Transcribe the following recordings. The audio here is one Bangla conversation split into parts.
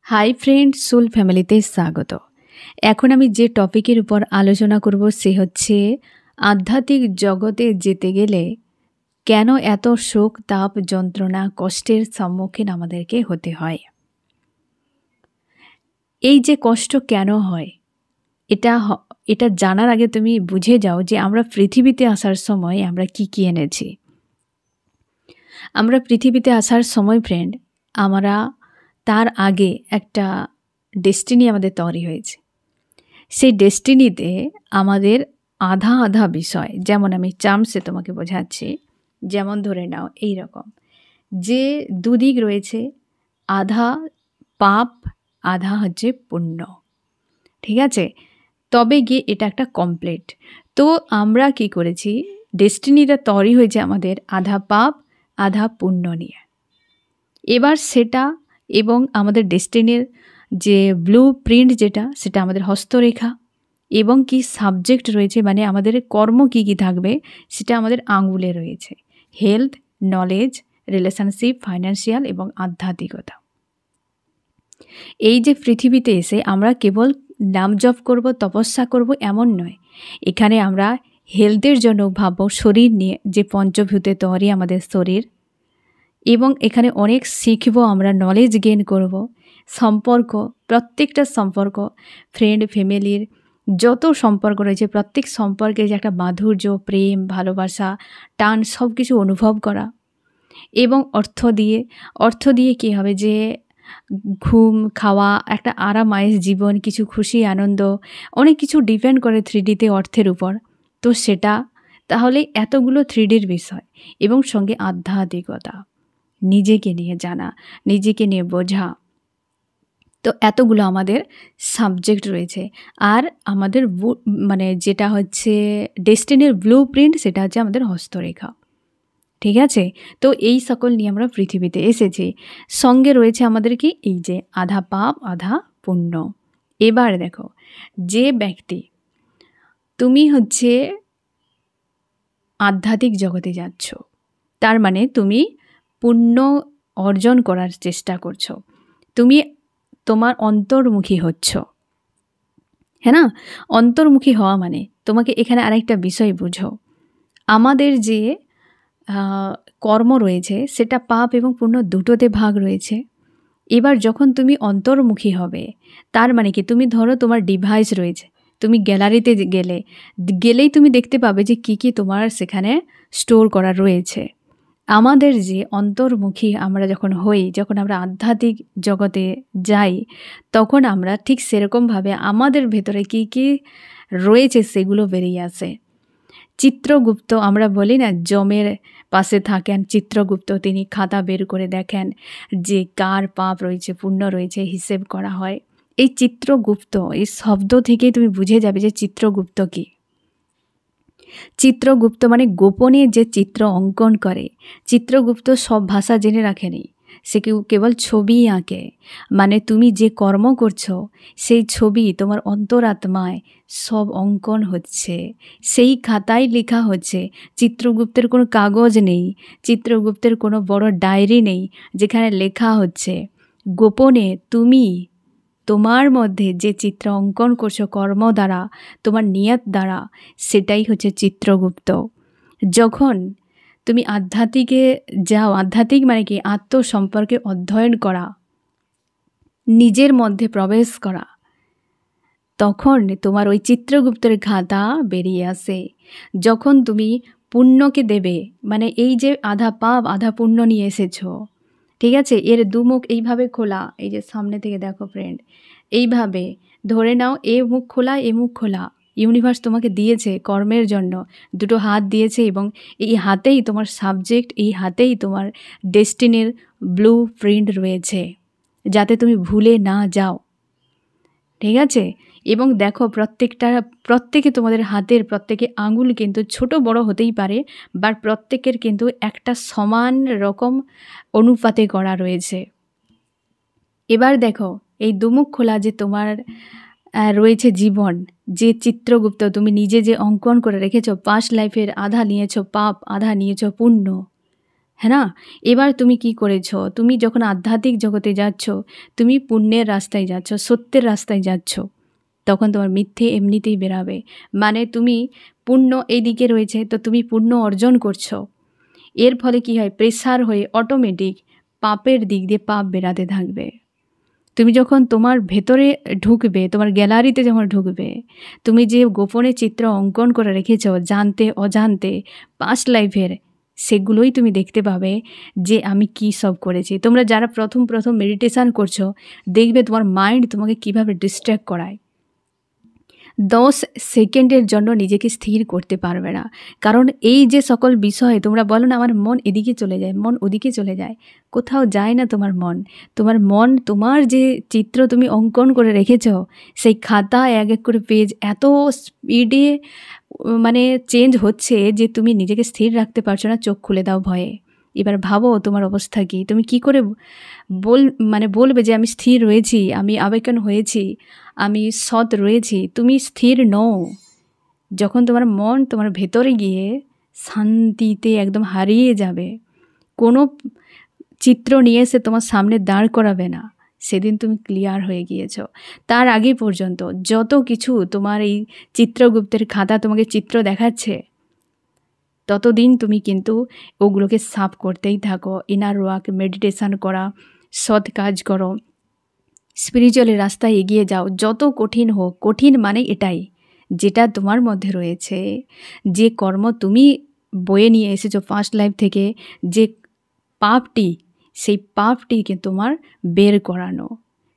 হাই ফ্রেন্ড, সোল ফ্যামিলিতে স্বাগত। এখন আমি যে টপিকের উপর আলোচনা করব সে হচ্ছে আধ্যাত্মিক জগতে যেতে গেলে কেন এত শোক, তাপ, যন্ত্রণা, কষ্টের সম্মুখীন আমাদেরকে হতে হয়। এই যে কষ্ট কেন হয় এটা জানার আগে তুমি বুঝে যাও যে আমরা পৃথিবীতে আসার সময় আমরা কি এনেছি। আমরা পৃথিবীতে আসার সময় ফ্রেন্ড, আমরা তার আগে একটা ডেস্টিনি আমাদের তৈরি হয়েছে। সেই ডেস্টিনিতে আমাদের আধা আধা বিষয়, যেমন আমি চার্মসে তোমাকে বোঝাচ্ছি, যেমন ধরে নাও এই রকম যে দুদিক রয়েছে, আধা পাপ, আধা হচ্ছে পুণ্য। ঠিক আছে, তবে গিয়ে এটা একটা কমপ্লিট। তো আমরা কি করেছি, ডেস্টিনিটা তৈরি হয়েছে আমাদের আধা পাপ আধা পুণ্য নিয়ে। এবার সেটা এবং আমাদের ডেস্টিনির যে ব্লু প্রিন্ট যেটা, সেটা আমাদের হস্তরেখা এবং কি সাবজেক্ট রয়েছে, মানে আমাদের কর্ম কি থাকবে সেটা আমাদের আঙুলে রয়েছে। হেলথ, নলেজ, রিলেশনশিপ, ফাইন্যান্সিয়াল এবং আধ্যাত্মিকতা। এই যে পৃথিবীতে এসে আমরা কেবল নাম জপ করব, তপস্যা করব এমন নয়। এখানে আমরা হেলথের জন্য ভাববো, শরীর নিয়ে যে পঞ্চভূতে তৈরি আমাদের শরীর, এবং এখানে অনেক শিখব, আমরা নলেজ গেইন করব। সম্পর্ক, প্রত্যেকটা সম্পর্ক, ফ্রেন্ড, ফ্যামিলির যত সম্পর্ক রয়েছে প্রত্যেক সম্পর্কে যে একটা মাধুর্য, প্রেম, ভালোবাসা, টান সব কিছু অনুভব করা। এবং অর্থ দিয়ে কী হবে, যে ঘুম, খাওয়া, একটা আরামায়েশ জীবন, কিছু খুশি, আনন্দ, অনেক কিছু ডিপেন্ড করে 3Dতে অর্থের উপর। তো সেটা তাহলে এতগুলো 3Dর বিষয় এবং সঙ্গে আধ্যাত্মিকতা, নিজেকে নিয়ে জানা, নিজেকে নিয়ে বোঝা। তো এতগুলো আমাদের সাবজেক্ট রয়েছে। আর আমাদের মানে যেটা হচ্ছে ডেস্টিনির ব্লু প্রিন্ট, সেটা হচ্ছে আমাদের হস্তরেখা। ঠিক আছে, তো এই সকল নিয়ে আমরা পৃথিবীতে এসেছি। সঙ্গে রয়েছে আমাদের কি, এই যে আধা পাপ আধা পুণ্য। এবার দেখো, যে ব্যক্তি তুমি হচ্ছে আধ্যাত্মিক জগতে যাচ্ছ, তার মানে তুমি পুণ্য অর্জন করার চেষ্টা করছো, তুমি তোমার অন্তর্মুখী হচ্ছ। হ্যাঁ না, অন্তর্মুখী হওয়া মানে তোমাকে এখানে আরেকটা বিষয় বুঝো, আমাদের যে কর্ম রয়েছে সেটা পাপ এবং পুণ্য দুটোতে ভাগ রয়েছে। এবার যখন তুমি অন্তর্মুখী হবে, তার মানে কি, তুমি ধরো তোমার ডিভাইস রয়েছে, তুমি গ্যালারিতে গেলেই তুমি দেখতে পাবে যে কি তোমার সেখানে স্টোর করা রয়েছে। আমাদের যে অন্তর্মুখী আমরা যখন হই, যখন আমরা আধ্যাত্মিক জগতে যাই, তখন আমরা ঠিক সেরকমভাবে আমাদের ভেতরে কি রয়েছে সেগুলো বেরিয়ে আসে। চিত্রগুপ্ত, আমরা বলি না, যমের পাশে থাকেন চিত্রগুপ্ত, তিনি খাতা বের করে দেখেন যে কার পাপ রয়েছে, পুণ্য রয়েছে, হিসেব করা হয়। এই চিত্রগুপ্ত, এই শব্দ থেকেই তুমি বুঝে যাবে যে চিত্রগুপ্ত কি। চিত্রগুপ্ত মানে গোপনে যে চিত্র অঙ্কন করে। চিত্রগুপ্ত সব ভাষা জেনে রাখেনি, সে কেবল ছবি আঁকে। মানে তুমি যে কর্ম করছো সেই ছবি তোমার অন্তরাত্মায় সব অঙ্কন হচ্ছে, সেই খাতায় লেখা হচ্ছে। চিত্রগুপ্তের কোনো কাগজ নেই, চিত্রগুপ্তের কোনো বড় ডায়েরি নেই যেখানে লেখা হচ্ছে। গোপনে তুমি তোমার মধ্যে যে চিত্র অঙ্কন করছো কর্ম দ্বারা, তোমার নিয়ত দ্বারা, সেটাই হচ্ছে চিত্রগুপ্ত। যখন তুমি আধ্যাত্মিকে যাও, আধ্যাত্মিক মানে কি, আত্মসম্পর্কে অধ্যয়ন করা, নিজের মধ্যে প্রবেশ করা, তখন তোমার ওই চিত্রগুপ্তের খাতা বেরিয়ে আসে। যখন তুমি পুণ্যকে দেবে, মানে এই যে আধা পাপ আধা পুণ্য নিয়ে এসেছো, ঠিক আছে, এর দুমুখ এইভাবে খোলা, এই যে সামনে থেকে দেখো ফ্রেন্ড, এইভাবে ধরে নাও, এ মুখ খোলা এ মুখ খোলা। ইউনিভার্স তোমাকে দিয়েছে কর্মের জন্য দুটো হাত দিয়েছে, এবং এই হাতেই তোমার সাবজেক্ট, এই হাতেই তোমার ডেস্টিনির ব্লু প্রিন্ট রয়েছে, যাতে তুমি ভুলে না যাও। ঠিক আছে, এবং দেখো প্রত্যেকে তোমাদের হাতের প্রত্যেকে আঙুল কিন্তু ছোট বড় হতেই পারে, বাট প্রত্যেকের কিন্তু একটা সমান রকম অনুপাতে করা রয়েছে। এবার দেখো, এই দুমুখ খোলা যে তোমার রয়েছে জীবন, যে চিত্রগুপ্ত তুমি নিজে যে অঙ্কন করে রেখেছো, পাস্ট লাইফের আধা নিয়েছো পাপ, আধা নিয়েছো পুণ্য। হ্যাঁ না? এবার তুমি কি করেছ? তুমি যখন আধ্যাত্মিক জগতে যাচ্ছ, তুমি পুণ্যের রাস্তায় যাচ্ছ, সত্যের রাস্তায় যাচ্ছ, তখন তোমার মিথ্যে এমনিতেই বেরাবে। মানে তুমি পুণ্য এইদিকে রয়েছে, তো তুমি পুণ্য অর্জন করছো। এর ফলে কি হয়? প্রেসার হয়ে অটোমেটিক পাপের দিক দিয়ে পাপ বেরাতে থাকবে। তুমি যখন তোমার ভেতরে ঢুকবে, তোমার গ্যালারিতে যখন ঢুকবে, তুমি যে গোপনে চিত্র অঙ্কন করে রেখেছ জানতে অজান্তে পাস্ট লাইফের, সেগুলোই তুমি দেখতে পাবে যে আমি কি সব করেছি। তোমরা যারা প্রথম মেডিটেশান করছো, দেখবে তোমার মাইন্ড তোমাকে কিভাবে ডিস্ট্র্যাক্ট করায়। 10 সেকেন্ডের জন্য নিজেকে স্থির করতে পারবে না। কারণ এই যে সকল বিষয় তোমরা বলো না, আমার মন এদিকে চলে যায়, মন ওদিকে চলে যায়। কোথাও যায় না তোমার মন। তোমার মন, তোমার যে চিত্র তুমি অঙ্কন করে রেখেছ, সেই খাতা এক এক করে পেজ এত স্পিডে মানে চেঞ্জ হচ্ছে যে তুমি নিজেকে স্থির রাখতে পারছো না, চোখ খুলে দাও ভয়ে। এবার ভাবো তোমার অবস্থা কী। তুমি কি করে বলবে যে আমি স্থির রয়েছি, আমি আবেগন হয়েছি, আমি সৎ রয়েছি। তুমি স্থির নও। যখন তোমার মন তোমার ভেতরে গিয়ে শান্তিতে একদম হারিয়ে যাবে, কোনো চিত্র নিয়ে এসে তোমার সামনে দাঁড় করাবে না, সেদিন তুমি ক্লিয়ার হয়ে গিয়েছো। তার আগে পর্যন্ত যত কিছু তোমার এই চিত্রগুপ্তের খাতা তোমাকে চিত্র দেখাচ্ছে, ততদিন তুমি কিন্তু ওগুলোকে সাফ করতেই থাকো। ইনার ওয়ার্ক, মেডিটেশান করা, সৎ কাজ করো, স্পিরিচুয়াল রাস্তায় এগিয়ে যাও। যত কঠিন হোক, কঠিন মানে এটাই, যেটা তোমার মধ্যে রয়েছে, যে কর্ম তুমি বয়ে নিয়ে এসেছো ফার্স্ট লাইফ থেকে, যে পাপটি, সেই পাপটিকে তোমার বের করানো,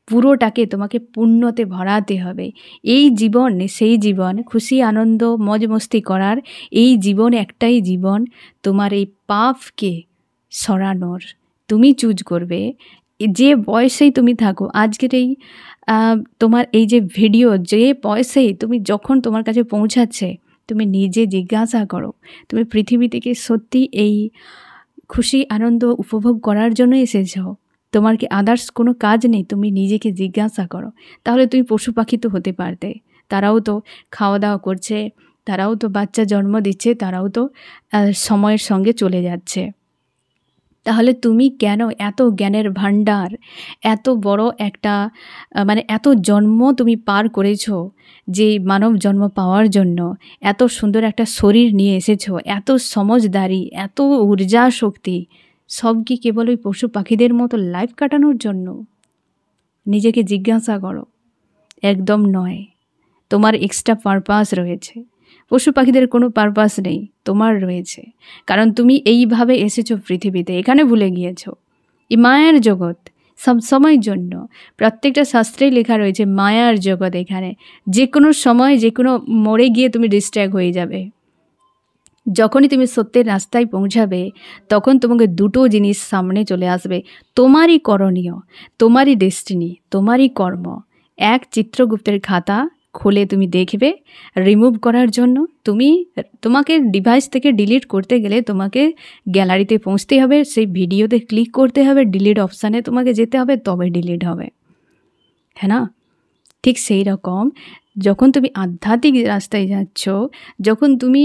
পুরোটাকে তোমাকে পুণ্যতে ভরাতে হবে। এই জীবন সেই জীবন, খুশি আনন্দ মজ মস্তি করার এই জীবন একটাই জীবন, তোমার এই পাপকে সরানোর। তুমি চুজ করবে যে বয়সেই তুমি থাকো। আজকের এই তোমার এই যে ভিডিও, যে বয়সেই তুমি যখন তোমার কাছে পৌঁছাচ্ছে, তুমি নিজে জিজ্ঞাসা করো, তুমি পৃথিবী থেকে সত্যি এই খুশি আনন্দ উপভোগ করার জন্য এসেছ? তোমার কি আদার্স কোনো কাজ নেই? তুমি নিজেকে জিজ্ঞাসা করো। তাহলে তুমি পশু পাখি তো হতে পারতে। তারাও তো খাওয়া দাওয়া করছে, তারাও তো বাচ্চা জন্ম দিচ্ছে, তারাও তো সময়ের সঙ্গে চলে যাচ্ছে। তাহলে তুমি কেন এত জ্ঞানের ভাণ্ডার, এত বড় একটা এত জন্ম তুমি পার করেছো, যে মানব জন্ম পাওয়ার জন্য এত সুন্দর একটা শরীর নিয়ে এসেছো, এত সমঝদারি, এত ঊর্জা শক্তি, সব কি কেবল ওই পশু পাখিদের মতো লাইফ কাটানোর জন্য? নিজেকে জিজ্ঞাসা করো। একদম নয়। তোমার এক্সট্রা পারপাস রয়েছে। পশু পাখিদের কোনো পারপাস নেই, তোমার রয়েছে। কারণ তুমি এইভাবে এসেছো পৃথিবীতে, এখানে ভুলে গিয়েছো এই মায়ার জগৎ সব সময়ের জন্য। প্রত্যেকটা শাস্ত্রেই লেখা রয়েছে মায়ার জগৎ। এখানে যে কোনো সময়, যে কোনো মোড়ে গিয়ে তুমি ডিস্ট্র্যাক্ট হয়ে যাবে। যখনই তুমি সত্যের রাস্তায় পৌঁছাবে, তখন তোমাকে দুটো জিনিস সামনে চলে আসবে। তোমারই করণীয়, তোমারই ডেস্টিনি, তোমারই কর্ম। এক, চিত্রগুপ্তের খাতা খুলে তুমি দেখবে। রিমুভ করার জন্য তোমাকে ডিভাইস থেকে ডিলিট করতে গেলে তোমাকে গ্যালারিতে পৌঁছতে হবে, সেই ভিডিওতে ক্লিক করতে হবে, ডিলিট অপশানে তোমাকে যেতে হবে, তবে ডিলিট হবে। হ্যাঁ না? ঠিক সেই রকম যখন তুমি আধ্যাত্মিক রাস্তায় যাচ্ছ, যখন তুমি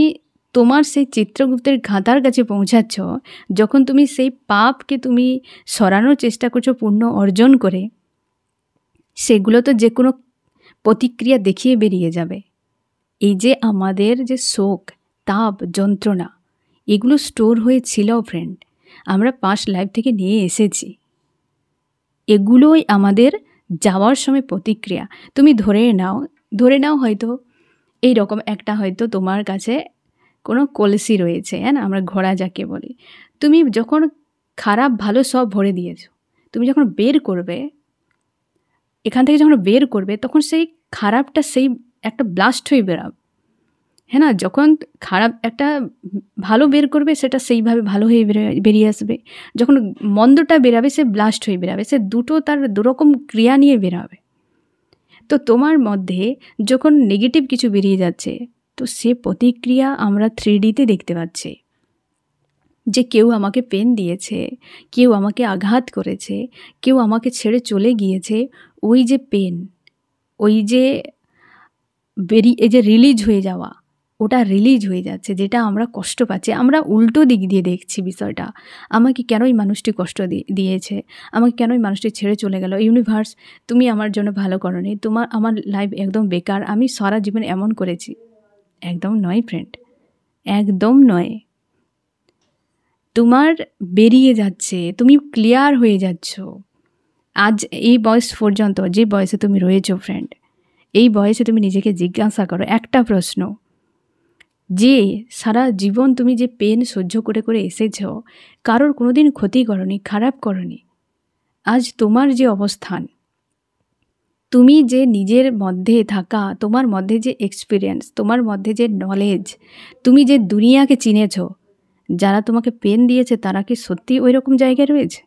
তোমার সেই চিত্রগুপ্তের খাতার কাছে পৌঁছাচ্ছ, যখন তুমি সেই পাপকে তুমি সরানোর চেষ্টা করছো পুণ্য অর্জন করে, সেগুলো তো যে কোনো প্রতিক্রিয়া দেখিয়ে বেরিয়ে যাবে। এই যে আমাদের যে শোক, তাপ, যন্ত্রণা, এগুলো স্টোর হয়েছিল ফ্রেন্ড, আমরা পাস্ট লাইফ থেকে নিয়ে এসেছি। এগুলোই আমাদের যাওয়ার সময় প্রতিক্রিয়া। তুমি ধরে নাও হয়তো এই রকম একটা, হয়তো তোমার কাছে কোনো কলসি রয়েছে, হ্যাঁ না, আমরা ঘোড়া যাকে বলি। তুমি যখন খারাপ ভালো সব ভরে দিয়েছো, তুমি যখন বের করবে, এখান থেকে যখন বের করবে, তখন সেই খারাপটা সেই একটা ব্লাস্ট হয়ে বেরাবে। হ্যাঁ না? যখন খারাপ একটা ভালো বের করবে, সেটা সেইভাবে ভালো হয়ে বেরিয়ে আসবে। যখন মন্দটা বেরাবে, সে ব্লাস্ট হয়ে বেরাবে। সে দুটো তার দুরকম ক্রিয়া নিয়ে বেরাবে। তো তোমার মধ্যে যখন নেগেটিভ কিছু বেরিয়ে যাচ্ছে, তো সে প্রতিক্রিয়া আমরা 3Dতে দেখতে পাচ্ছি। যে কেউ আমাকে পেন দিয়েছে, কেউ আমাকে আঘাত করেছে, কেউ আমাকে ছেড়ে চলে গিয়েছে, ওই যে পেন, ওই যে এই যে রিলিজ হয়ে যাওয়া, ওটা রিলিজ হয়ে যাচ্ছে, যেটা আমরা কষ্ট পাচ্ছি। আমরা উল্টো দিক দিয়ে দেখছি বিষয়টা, আমাকে কেন এই মানুষটি কষ্ট দিয়েছে, আমাকে কেন এই মানুষটি ছেড়ে চলে গেল, ইউনিভার্স তুমি আমার জন্য ভালো করোনি, আমার লাইফ একদম বেকার, আমি সারা জীবন এমন করেছি। একদম নয় ফ্রেন্ড, একদম নয়। তোমার বেরিয়ে যাচ্ছে, তুমি ক্লিয়ার হয়ে যাচ্ছ। আজ এই বয়স পর্যন্ত, যে বয়সে তুমি রয়েছো ফ্রেন্ড, এই বয়সে তুমি নিজেকে জিজ্ঞাসা করো একটা প্রশ্ন, যে সারা জীবন তুমি যে পেন সহ্য করে করে এসেছো, কারোর কোনোদিন ক্ষতি করনি, খারাপ করনি, আজ তোমার যে অবস্থান, তুমি যে নিজের মধ্যে থাকা, তোমার মধ্যে যে এক্সপিরিয়েন্স, তোমার মধ্যে যে নলেজ, তুমি যে দুনিয়াকে চিনেছ, যারা তোমাকে পেন দিয়েছে তারা কি সত্যি ওই রকম জায়গায় রয়েছে?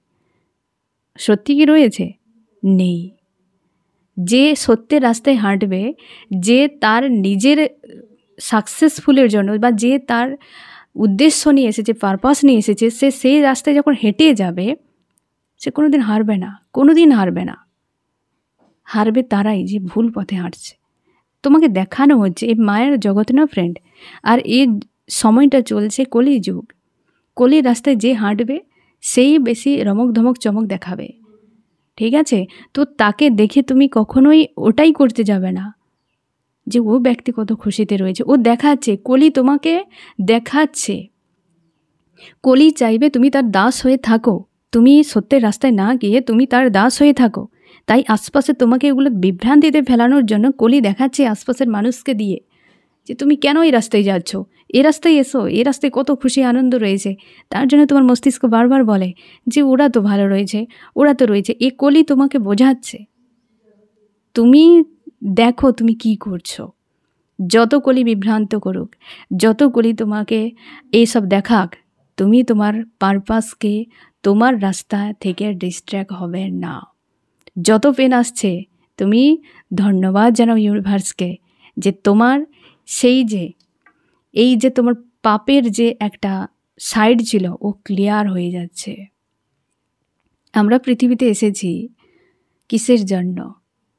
সত্যি কি রয়েছে? নেই। যে সত্যের রাস্তায় হাঁটবে, যে তার নিজের সাকসেসফুলের জন্য, বা যে তার উদ্দেশ্য নিয়ে এসেছে, পারপাস নিয়ে এসেছে, সে সেই রাস্তায় যখন হেঁটে যাবে, সে কোনোদিন হারবে না, কোনোদিন হারবে না। হারবে তারাই যে ভুল পথে হাঁটছে। তোমাকে দেখানো হচ্ছে এই মায়ের জগৎ না ফ্রেন্ড, আর এই সময়টা চলছে কলি যুগ। কলির রাস্তায় যে হাঁটবে সেই বেশি রমক ধমক চমক দেখাবে, ঠিক আছে? তো তাকে দেখে তুমি কখনোই ওটাই করতে যাবে না যে ও ব্যক্তি কত খুশিতে রয়েছে, ও দেখাচ্ছে, কলি তোমাকে দেখাচ্ছে। কলি চাইবে তুমি তার দাস হয়ে থাকো, তুমি সত্যের রাস্তায় না গিয়ে তুমি তার দাস হয়ে থাকো। তাই আশপাশে তোমাকে এগুলো বিভ্রান্তিতে ফেলানোর জন্য কলি দেখাচ্ছে আশপাশের মানুষকে দিয়ে যে তুমি কেন এই রাস্তায় যাচ্ছ, এ রাস্তায় এসো, এ রাস্তায় কত খুশি আনন্দ রয়েছে। তার জন্য তোমার মস্তিষ্ক বারবার বলে যে ওরা তো ভালো রয়েছে, ওরা তো রয়েছে। এ কলি তোমাকে বোঝাচ্ছে। তুমি দেখো তুমি কি করছো। যত কলি বিভ্রান্ত করুক, যত কলি তোমাকে এইসব দেখাক, তুমি তোমার পারপাসকে, তোমার রাস্তা থেকে ডিস্ট্র্যাক্ট হবে না। যত পেন আসছে, তুমি ধন্যবাদ জানাও ইউনিভার্সকে যে তোমার সেই যে এই যে তোমার পাপের যে একটা সাইড ছিল, ও ক্লিয়ার হয়ে যাচ্ছে। আমরা পৃথিবীতে এসেছি কিসের জন্য?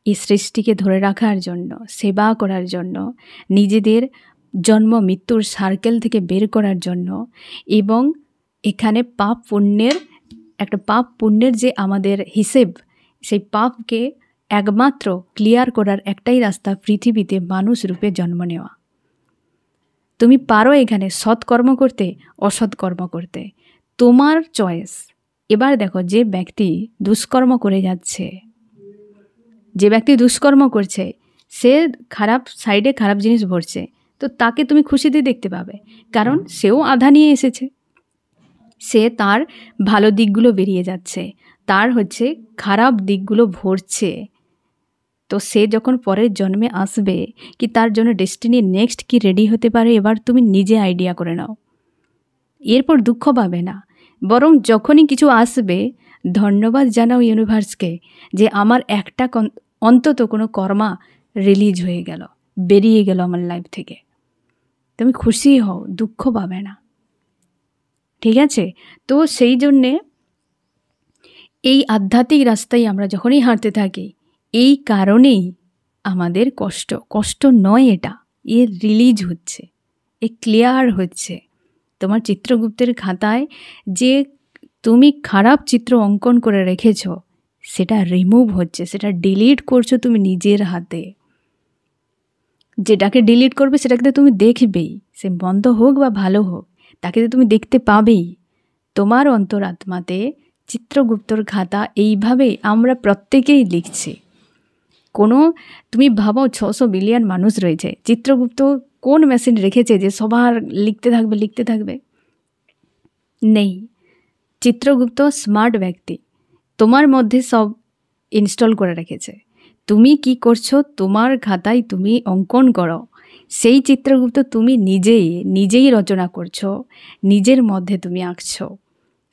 এই সৃষ্টিকে ধরে রাখার জন্য, সেবা করার জন্য, নিজেদের জন্ম মৃত্যুর সার্কেল থেকে বের করার জন্য, এবং এখানে পাপ পুণ্যের যে আমাদের হিসেব, সেই পাপকে একমাত্র ক্লিয়ার করার একটাই রাস্তা, পৃথিবীতে মানুষ রূপে জন্ম নেওয়া। তুমি পারো এখানে সৎকর্ম করতে, অসৎকর্ম করতে, তোমার চয়েস। এবার দেখো, যে ব্যক্তি দুষ্কর্ম করে যাচ্ছে, যে ব্যক্তি দুষ্কর্ম করছে, সে খারাপ সাইডে খারাপ জিনিস ভরছে, তো তাকে তুমি খুশিতে দেখতে পাবে, কারণ সেও আধা নিয়ে এসেছে। সে তার ভালো দিকগুলো বেরিয়ে যাচ্ছে, তার হচ্ছে খারাপ দিকগুলো ভরছে। তো সে যখন পরের জন্মে আসবে, কি তার জন্য ডেস্টিনি নেক্সট কি রেডি হতে পারে, এবার তুমি নিজে আইডিয়া করে নাও। এরপর দুঃখ পাবে না, বরং যখনই কিছু আসবে ধন্যবাদ জানাও ইউনিভার্সকে যে আমার একটা অন্তত কোনো কর্মা রিলিজ হয়ে গেল, বেরিয়ে গেল আমার লাইফ থেকে। তুমি খুশি হও, দুঃখ পাবে না, ঠিক আছে? তো সেই জন্যে এই আধ্যাত্মিক রাস্তায় আমরা যখনই হাঁটতে থাকি, এই কারণেই আমাদের কষ্ট নয়, এটা রিলিজ হচ্ছে, ক্লিয়ার হচ্ছে। তোমার চিত্রগুপ্তের খাতায় যে তুমি খারাপ চিত্র অঙ্কন করে রেখেছ, সেটা রিমুভ হচ্ছে, সেটা ডিলিট করছো তুমি নিজের হাতে। যেটাকে ডিলিট করবে সেটাকে তো তুমি দেখবেই, সে বন্ধ হোক বা ভালো হোক, তাকে তো তুমি দেখতে পাবেই। তোমার অন্তরাত্মাতে চিত্রগুপ্তর খাতা এইভাবেই আমরা প্রত্যেকেই লিখছি। তুমি ভাবো 600 বিলিয়ন মানুষ রয়েছে, চিত্রগুপ্ত কোন মেশিন রেখেছে যে সবার লিখতে থাকবে? নেই। চিত্রগুপ্ত স্মার্ট ব্যক্তি, তোমার মধ্যে সব ইনস্টল করে রেখেছে। তুমি কি করছো, তোমার খাতায় তুমি অঙ্কন করো, সেই চিত্রগুপ্ত তুমি নিজেই রচনা করছো, নিজের মধ্যে তুমি আঁকছো,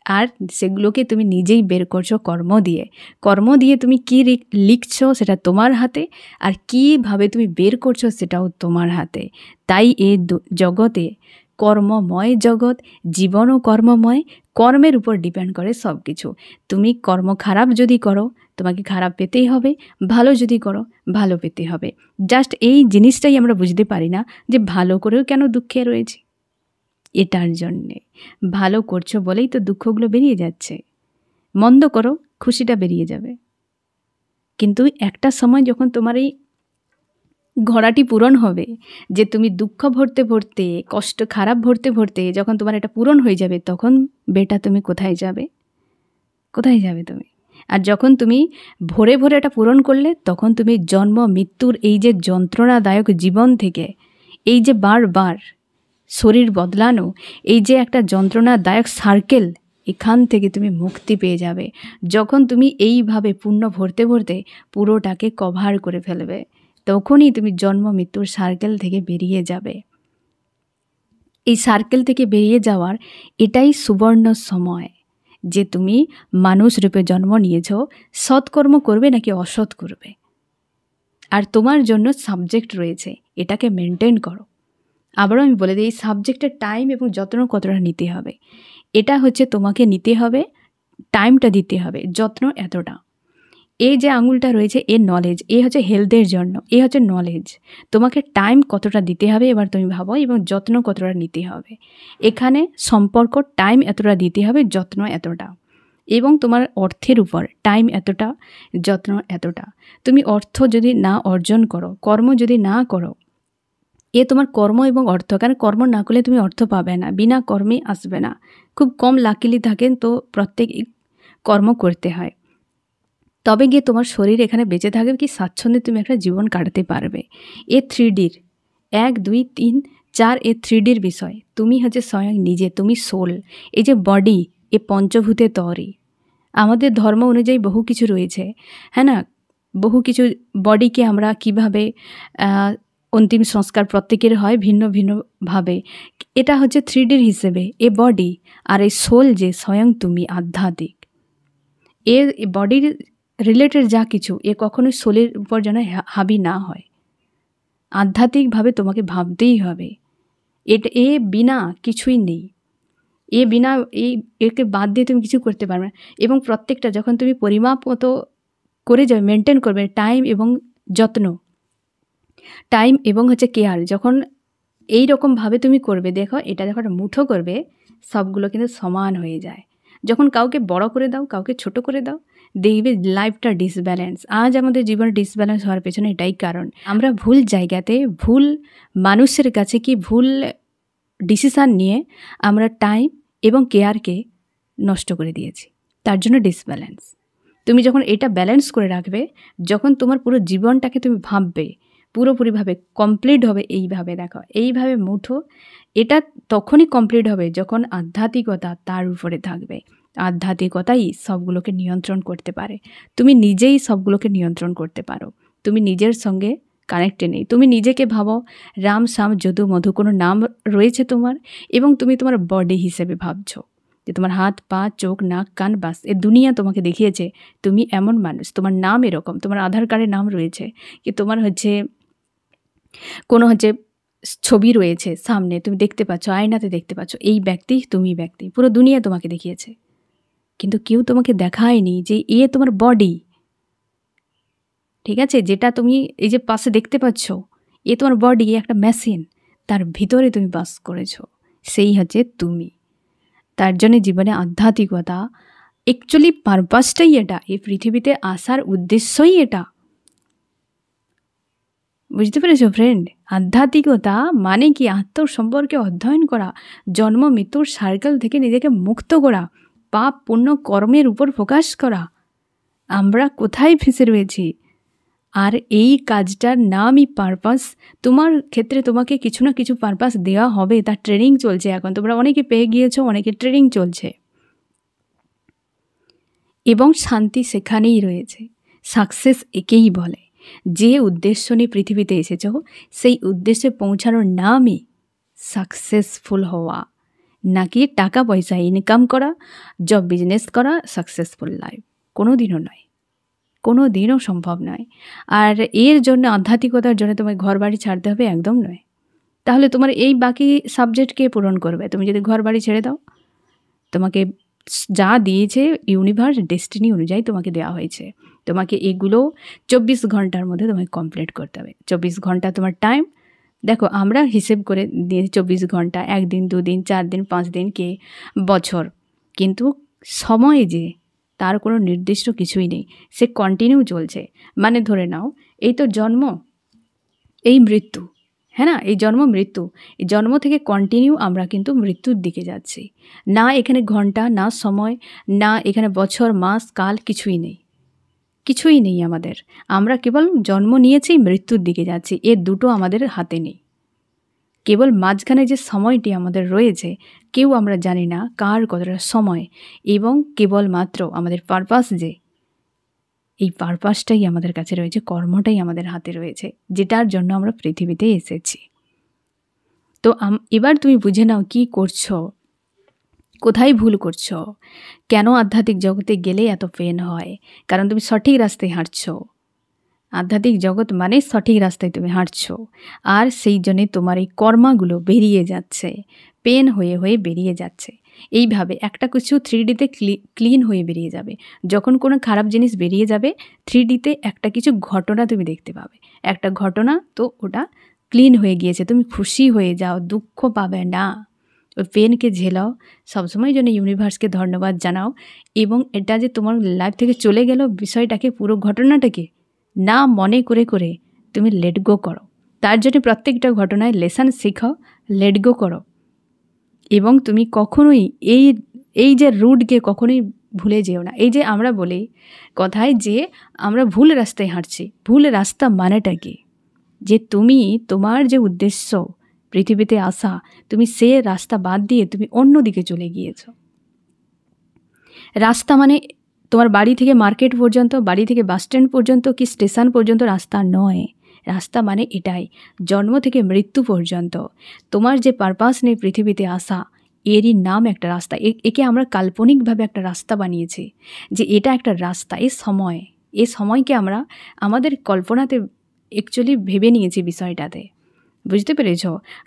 আর সেগুলোকে তুমি নিজেই বের করছো কর্ম দিয়ে তুমি কি লিখছো সেটা তোমার হাতে, আর কীভাবে তুমি বের করছো সেটাও তোমার হাতে। তাই এই জগতে কর্মময় জগৎ, জীবনও কর্মময়, কর্মের উপর ডিপেন্ড করে সব কিছু। তুমি কর্ম খারাপ যদি করো তোমাকে খারাপ পেতেই হবে, ভালো যদি করো ভালো পেতে হবে। জাস্ট এই জিনিসটাই আমরা বুঝতে পারি না যে ভালো করেও কেন দুঃখে রয়েছি। এটার জন্যে ভালো করছো বলেই তো দুঃখগুলো বেরিয়ে যাচ্ছে। মন্দ করো খুশিটা বেরিয়ে যাবে। কিন্তু একটা সময় যখন তোমার এই ঘোড়াটি পূরণ হবে, যে তুমি দুঃখ ভরতে ভরতে, কষ্ট খারাপ ভরতে ভরতে যখন তোমার এটা পূরণ হয়ে যাবে, তখন বেটা তুমি কোথায় যাবে? কোথায় যাবে তুমি? আর যখন তুমি ভরে ভরে এটা পূরণ করলে, তখন তুমি জন্ম মৃত্যুর এই যে যন্ত্রণাদায়ক জীবন থেকে, এই যে বারবার শরীর বদলানো, এই যে একটা যন্ত্রণাদায়ক সার্কেল, এখান থেকে তুমি মুক্তি পেয়ে যাবে যখন তুমি এইভাবে পুণ্য ভরতে ভরতে পুরোটাকে কভার করে ফেলবে। তখনই তুমি জন্ম মৃত্যুর সার্কেল থেকে বেরিয়ে যাবে। এই সার্কেল থেকে বেরিয়ে যাওয়ার এটাই সুবর্ণ সময়, যে তুমি মানুষ রূপে জন্ম নিয়েছ, সৎকর্ম করবে নাকি অসৎ করবে। আর তোমার জন্য সাবজেক্ট রয়েছে, এটাকে মেনটেন করো। আবারও আমি বলে দিই, এই সাবজেক্টের টাইম এবং যত্ন কতটা নিতে হবে, এটা হচ্ছে তোমাকে নিতে হবে, টাইমটা দিতে হবে, যত্ন এতটা। এই যে আঙুলটা রয়েছে এর নলেজ, এ হচ্ছে হেলথের জন্য, এ হচ্ছে নলেজ। তোমাকে টাইম কতটা দিতে হবে এবার তুমি ভাবো, এবং যত্ন কতটা নিতে হবে। এখানে সম্পর্ক টাইম এতটা দিতে হবে, যত্ন এতটা। এবং তোমার অর্থের উপর টাইম এতটা, যত্ন এতটা। তুমি অর্থ যদি না অর্জন করো, কর্ম যদি না করো, এ তোমার কর্ম এবং অর্থ, কারণ কর্ম না করলে তুমি অর্থ পাবে না, বিনা কর্মে আসবে না। খুব কম লাকিলি থাকেন, তো প্রত্যেক কর্ম করতে হয়, তবে গিয়ে তোমার শরীর এখানে বেঁচে থাকবে কি স্বাচ্ছন্দ্যে তুমি একটা জীবন কাটাতে পারবে। এ 3Dর 1, 2, 3, 4 এ 3Dর বিষয়। তুমি হচ্ছে স্বয়ং নিজে, তুমি সোল। এই যে বডি, এ পঞ্চভূতে তরি। আমাদের ধর্ম অনুযায়ী বহু কিছু রয়েছে, হ্যাঁ না, বহু কিছু। বডিকে আমরা কিভাবে অন্তিম সংস্কার প্রত্যেকের হয় ভিন্ন ভিন্নভাবে। এটা হচ্ছে 3Dর হিসেবে এ বডি, আর এই সোল যে স্বয়ং তুমি আধ্যাত্মিক। এর বডির রিলেটেড যা কিছু, এ কখনোই সোলের উপর যেন হাবি না হয়। আধ্যাত্মিকভাবে তোমাকে ভাবতেই হবে। এ বিনা কিছুই নেই, এ বিনা একে বাদ দিয়ে তুমি কিছু করতে পারবে না। এবং প্রত্যেকটা যখন তুমি পরিমাপ মতো করে যাবে, মেনটেন করবে টাইম এবং যত্ন, টাইম এবং হচ্ছে কেয়ার, যখন এই রকমভাবে তুমি করবে, দেখো এটা যখন মুঠো করবে, সবগুলো কিন্তু সমান হয়ে যায়। যখন কাউকে বড় করে দাও, কাউকে ছোট করে দাও, দেখবে লাইফটা ডিসব্যালেন্স। আজ আমাদের জীবনে ডিসব্যালেন্স হওয়ার পেছনে এটাই কারণ, আমরা ভুল জায়গাতে, ভুল মানুষের কাছে কি ভুল ডিসিশান নিয়ে আমরা টাইম এবং কেয়ারকে নষ্ট করে দিয়েছি, তার জন্য ডিসব্যালেন্স। তুমি যখন এটা ব্যালেন্স করে রাখবে, যখন তোমার পুরো জীবনটাকে তুমি ভাববে পুরোপুরিভাবে কমপ্লিট হবে, এইভাবে দেখো, এইভাবে মুঠো, এটা তখনই কমপ্লিট হবে যখন আধ্যাত্মিকতা তার উপরে থাকবে। আধ্যাত্মিকতাই সবগুলোকে নিয়ন্ত্রণ করতে পারে। তুমি নিজেই সবগুলোকে নিয়ন্ত্রণ করতে পারো। তুমি নিজের সঙ্গে কানেক্টে নেই। তুমি নিজেকে ভাবো রাম, শ্যাম, যদু, মধু, কোনো নাম রয়েছে তোমার, এবং তুমি তোমার বডি হিসেবে ভাবছো যে তোমার হাত, পা, চোখ, নাক, কান, বাস, এ দুনিয়া তোমাকে দেখিয়েছে তুমি এমন মানুষ, তোমার নাম এরকম, তোমার আধার কার্ডে নাম রয়েছে, কি তোমার হচ্ছে কোনো হচ্ছে ছবি রয়েছে সামনে, তুমি দেখতে পাচ্ছ, আয়নাতে দেখতে পাচ্ছ, এই ব্যক্তি তুমি ব্যক্তি, পুরো দুনিয়া তোমাকে দেখিয়েছে। কিন্তু কেউ তোমাকে দেখায়নি যে এ তোমার বডি, ঠিক আছে, যেটা তুমি এই যে পাশে দেখতে পাচ্ছ, এ তোমার বডি, একটা মেশিন, তার ভিতরে তুমি বাস করেছো, সেই হচ্ছে তুমি। তার জন্য জীবনে আধ্যাত্মিকতা অ্যাকচুয়ালি পারপাসটাই এটা, এই পৃথিবীতে আসার উদ্দেশ্যই এটা। বুঝতে পেরেছো ফ্রেন্ড? আধ্যাত্মিকতা মানে কি? আত্মসম্পর্কে অধ্যয়ন করা, জন্ম মৃত্যুর সার্কেল থেকে নিজেকে মুক্ত করা, পাপ পুণ্য কর্মের উপর ফোকাস করা। আমরা কোথায় ফেঁসে রয়েছি? আর এই কাজটার নামই পারপাস। তোমার ক্ষেত্রে তোমাকে কিছু না কিছু পারপাস দেওয়া হবে, তার ট্রেনিং চলছে এখন। তোমরা অনেকে পেয়ে গিয়েছো, অনেকে ট্রেনিং চলছে, এবং শান্তি সেখানেই রয়েছে। সাকসেস একেই বলে। যে উদ্দেশ্য নিয়ে পৃথিবীতে এসেছো, সেই উদ্দেশ্যে পৌঁছানোর নামই সাকসেসফুল হওয়া, নাকি টাকা পয়সা ইনকাম করা, জব বিজনেস করা, সাকসেসফুল লাইফ। কোনো দিনও নয়, কোনো দিনও সম্ভব নয়। আর এর জন্য, আধ্যাত্মিকতার জন্য তোমায় ঘর বাড়ি ছাড়তে হবে? একদম নয়। তাহলে তোমার এই বাকি সাবজেক্ট কে পূরণ করবে? তুমি যদি ঘর বাড়ি ছেড়ে দাও, তোমাকে যা দিয়েছে ইউনিভার্স ডেস্টিনি অনুযায়ী তোমাকে দেওয়া হয়েছে। তোমাকে এগুলো 24 ঘন্টার মধ্যে তোমাকে কমপ্লিট করতে হবে। 24 ঘন্টা তোমার টাইম। দেখো আমরা হিসেব করে দিয়ে 24 ঘন্টা, 1 দিন, 2 দিন, 4 দিন, 5 দিন, কে বছর, কিন্তু সময় যে তার কোনো নির্দিষ্ট কিছুই নেই, সে কন্টিনিউ চলছে। মানে ধরে নাও এই তো জন্ম, এই মৃত্যু, হ্যাঁ না, এই জন্ম মৃত্যু, এই জন্ম থেকে কন্টিনিউ আমরা কিন্তু মৃত্যুর দিকে যাচ্ছি। না এখানে ঘন্টা, না সময়, না এখানে বছর, মাস, কাল, কিছুই নেই, কিছুই নেই আমাদের। আমরা কেবল জন্ম নিয়েছি, মৃত্যুর দিকে যাচ্ছি, এ দুটো আমাদের হাতে নেই। কেবল মাঝখানে যে সময়টি আমাদের রয়েছে কেউ আমরা জানি না কার কতটা সময়, এবং কেবলমাত্র আমাদের পারপাস, যে এই পারপাসটাই আমাদের কাছে রয়েছে, কর্মটাই আমাদের হাতে রয়েছে, যেটার জন্য আমরা পৃথিবীতে এসেছি। তো এবার তুমি বুঝে নাও কি করছো, কোথায় ভুল করছো, কেন আধ্যাত্মিক জগতে গেলে এত পেন হয়। কারণ তুমি সঠিক রাস্তায় হাঁটছো। আধ্যাত্মিক জগৎ মানে সঠিক রাস্তায় তুমি হাঁটছো, আর সেই জন্যে তোমার এই কর্মাগুলো বেরিয়ে যাচ্ছে, পেন হয়ে হয়ে বেরিয়ে যাচ্ছে। এইভাবে একটা কিছু 3Dতে ক্লিন হয়ে বেরিয়ে যাবে। যখন কোনো খারাপ জিনিস বেরিয়ে যাবে 3Dতে একটা কিছু ঘটনা তুমি দেখতে পাবে, একটা ঘটনা, তো ওটা ক্লিন হয়ে গিয়েছে, তুমি খুশি হয়ে যাও, দুঃখ পাবে না। ওই পেনকে ঝেলাও, সবসময় জন্য ইউনিভার্সকে ধন্যবাদ জানাও, এবং এটা যে তোমার লাইফ থেকে চলে গেল বিষয়টাকে, পুরো ঘটনাটাকে না মনে করে করে তুমি লেট গো করো। তার জন্য প্রত্যেকটা ঘটনায় লেসন শেখাও, লেট গো করো। এবং তুমি কখনোই এই যে রুটকে কখনোই ভুলে যেও না। এই যে আমরা বলি কথায় যে আমরা ভুল রাস্তায় হাঁটছি, ভুল রাস্তা মানেটা কি? যে তুমি তোমার যে উদ্দেশ্য পৃথিবীতে আসা, তুমি সে রাস্তা বাদ দিয়ে তুমি অন্য দিকে চলে গিয়েছো। রাস্তা মানে তোমার বাড়ি থেকে মার্কেট পর্যন্ত, বাড়ি থেকে বাস স্ট্যান্ড পর্যন্ত, কি স্টেশন পর্যন্ত রাস্তা নয়। রাস্তা মানে এটাই, জন্ম থেকে মৃত্যু পর্যন্ত তোমার যে পারপাস নিয়ে পৃথিবীতে আসা, এরই নাম একটা রাস্তা। একে আমরা কাল্পনিকভাবে একটা রাস্তা বানিয়েছি, যে এটা একটা রাস্তা। এই সময়কে আমরা আমাদের কল্পনাতে অ্যাকচুয়ালি ভেবে নিয়েছি বিষয়টাতে, বুঝতে পেরেছ?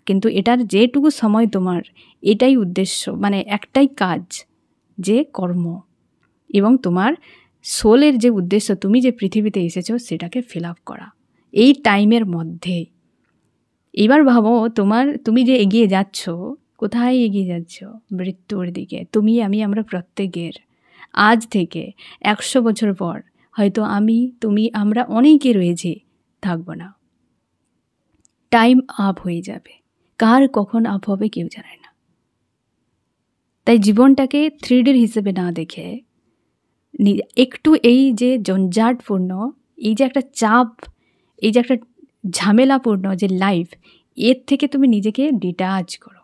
কিন্তু এটার যেটুকু সময় তোমার, এটাই উদ্দেশ্য, মানে একটাই কাজ, যে কর্ম, এবং তোমার সোলের যে উদ্দেশ্য, তুমি যে পৃথিবীতে এসেছো সেটাকে ফিল আপ করা এই টাইমের মধ্যে। এবার ভাবো তুমি যে এগিয়ে যাচ্ছ, কোথায় এগিয়ে যাচ্ছ? মৃত্যুর দিকে। তুমি, আমরা প্রত্যেকের আজ থেকে 100 বছর পর হয়তো তুমি আমরা অনেকে রয়েছে, থাকবো না। টাইম আপ হয়ে যাবে, কার কখন আপ হবে কেউ জানে না। তাই জীবনটাকে 3Dর হিসেবে না দেখে একটু এই যে জঞ্জাটপূর্ণ, এই যে একটা চাপ, এই যে একটা ঝামেলাপূর্ণ যে লাইফ, এর থেকে তুমি নিজেকে ডিটাচ করো,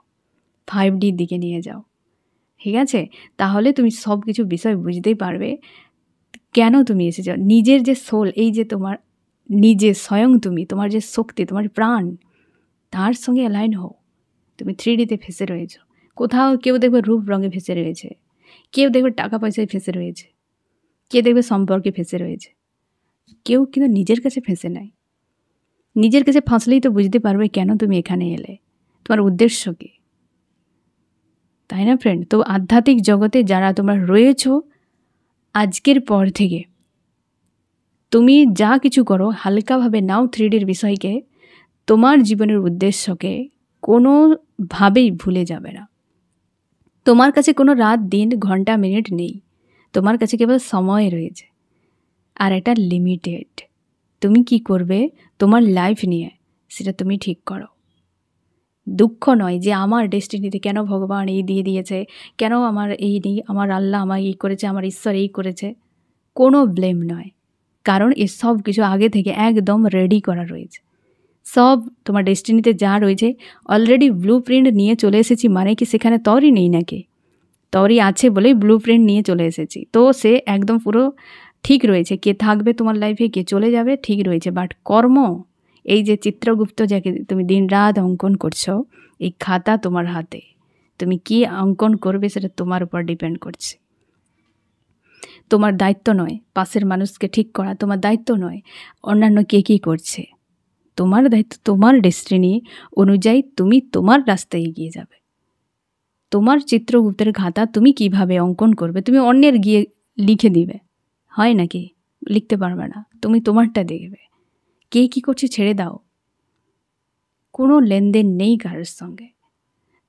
5Dর দিকে নিয়ে যাও, ঠিক আছে? তাহলে তুমি সব কিছু বিষয় বুঝতেই পারবে কেন তুমি এসেছ। নিজের যে সোল, এই যে তোমার নিজে স্বয়ং তুমি, তোমার যে শক্তি, তোমার প্রাণ, তার সঙ্গে অ্যালাইন হও। তুমি 3Dতে ফেসে রয়েছ। কোথাও কেউ দেখবে রূপ রঙে ফেসে রয়েছে, কেউ দেখবে টাকা পয়সায় ফেসে রয়েছে, কে দেখবে সম্পর্কে ফেসে রয়েছে, কেউ কিন্তু নিজের কাছে ফেসে নাই। নিজের কাছে ফাঁসলেই তো বুঝতে পারবে কেন তুমি এখানে এলে, তোমার উদ্দেশ্য কী, তাই না ফ্রেন্ড? তো আধ্যাত্মিক জগতে যারা তোমরা রয়েছো, আজকের পর থেকে তুমি যা কিছু করো হালকাভাবে নাও 3Dর বিষয়কে, তোমার জীবনের উদ্দেশ্যকে কোনোভাবেই ভুলে যাবে না। তোমার কাছে কোনো রাত, দিন, ঘন্টা, মিনিট নেই, তোমার কাছে কেবল সময় রয়েছে, আর এটা লিমিটেড। তুমি কি করবে তোমার লাইফ নিয়ে সেটা তুমি ঠিক করো। দুঃখ নয় যে আমার ডেস্টিনিতে কেন ভগবান এই দিয়ে দিয়েছে, কেন আমার এই নেই, আমার আল্লাহ আমার এই করেছে, আমার ঈশ্বর এই করেছে, কোনো ব্লেম নয়। কারণ এ সব কিছু আগে থেকে একদম রেডি করা রয়েছে। সব তোমার ডেস্টিনিতে যা রয়েছে অলরেডি ব্লু প্রিন্ট নিয়ে চলে এসেছি। মানে কি সেখানে তরই নেই নাকি? তরই আছে বলেই ব্লু প্রিন্ট নিয়ে চলে এসেছি। তো সে একদম পুরো ঠিক রয়েছে, কে থাকবে তোমার লাইফে, কে চলে যাবে, ঠিক রয়েছে। বাট কর্ম, এই যে চিত্রগুপ্ত যাকে তুমি দিন রাত অঙ্কন করছো, এই খাতা তোমার হাতে, তুমি কি অঙ্কন করবে সেটা তোমার উপর ডিপেন্ড করছে। তোমার দায়িত্ব নয় পাশের মানুষকে ঠিক করা, তোমার দায়িত্ব নয় অন্যান্য কে কী করছে, তোমার দায়িত্ব তোমার ডেস্টিনি অনুযায়ী তুমি তোমার রাস্তায় এগিয়ে যাবে। তোমার চিত্রগুপ্তের খাতা তুমি কিভাবে অঙ্কন করবে, তুমি অন্যের গিয়ে লিখে দিবে, হয় নাকি? লিখতে পারবে না, তুমি তোমারটা দেখবে। কে কী করছে ছেড়ে দাও, কোনো লেনদেন নেই কারোর সঙ্গে।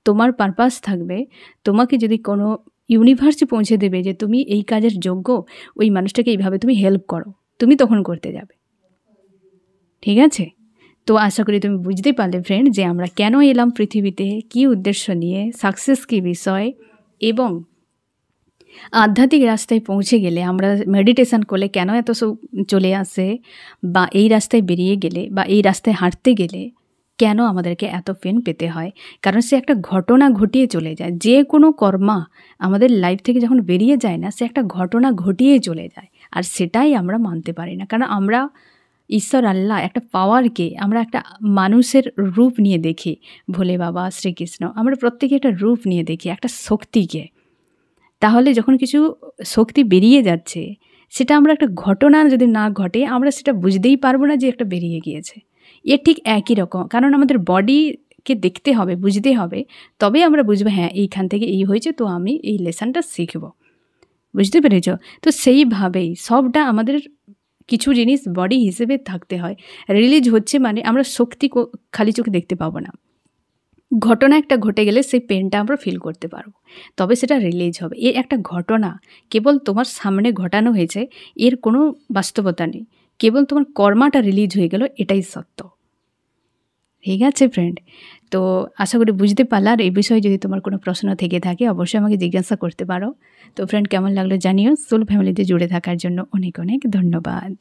তোমার পারপাস থাকবে, তোমাকে যদি কোনো ইউনিভার্সে পৌঁছে দেবে যে তুমি এই কাজের যোগ্য, ওই মানুষটাকে এইভাবে তুমি হেল্প করো, তুমি তখন করতে যাবে। ঠিক আছে? তো আশা করি তুমি বুঝতে পারলে ফ্রেন্ড যে আমরা কেন এলাম পৃথিবীতে, কী উদ্দেশ্য নিয়ে, সাকসেস কী বিষয়, এবং আধ্যাত্মিক রাস্তায় পৌঁছে গেলে আমরা মেডিটেশন করলে কেন এত সব চলে আসে, বা এই রাস্তায় বেরিয়ে গেলে বা এই রাস্তায় হাঁটতে গেলে কেন আমাদেরকে এত পেন পেতে হয়। কারণ সে একটা ঘটনা ঘটিয়ে চলে যায়। যে কোনো কর্মা আমাদের লাইফ থেকে যখন বেরিয়ে যায় না, সে একটা ঘটনা ঘটিয়ে চলে যায়, আর সেটাই আমরা মানতে পারি না। কারণ আমরা ঈশ্বর আল্লাহ একটা পাওয়ারকে আমরা একটা মানুষের রূপ নিয়ে দেখি, ভোলে বাবা, শ্রীকৃষ্ণ, আমরা প্রত্যেকে একটা রূপ নিয়ে দেখি, একটা শক্তিকে। তাহলে যখন কিছু শক্তি বেরিয়ে যাচ্ছে, সেটা আমরা একটা ঘটনা যদি না ঘটে, আমরা সেটা বুঝতেই পারবো না যে একটা বেরিয়ে গিয়েছে। এর ঠিক একই রকম, কারণ আমাদের বডিকে দেখতে হবে, বুঝতে হবে, তবে আমরা বুঝবো হ্যাঁ এইখান থেকে এই হয়েছে, তো আমি এই লেসনটা শিখব। বুঝতে পেরেছ? তো সেইভাবেই সবটা আমাদের কিছু জিনিস বডি হিসেবে থাকতে হয়। রিলিজ হচ্ছে মানে আমরা শক্তি খালি চোখে দেখতে পাবো না, ঘটনা একটা ঘটে গেলে সেই পেনটা আমরা ফিল করতে পারবো, তবে সেটা রিলিজ হবে। এর একটা ঘটনা কেবল তোমার সামনে ঘটানো হয়েছে, এর কোনো বাস্তবতা নেই, কেবল তোমার কর্মাটা রিলিজ হয়ে গেল, এটাই সত্য। ঠিক আছে ফ্রেন্ড? তো আশা করি বুঝতে পারলে। আর এই বিষয়ে যদি তোমার কোনো প্রশ্ন থেকে থাকে অবশ্যই আমাকে জিজ্ঞাসা করতে পারো। তো ফ্রেন্ড, কেমন লাগলো জানিও। সোল ফ্যামিলিতে জুড়ে থাকার জন্য অনেক অনেক ধন্যবাদ।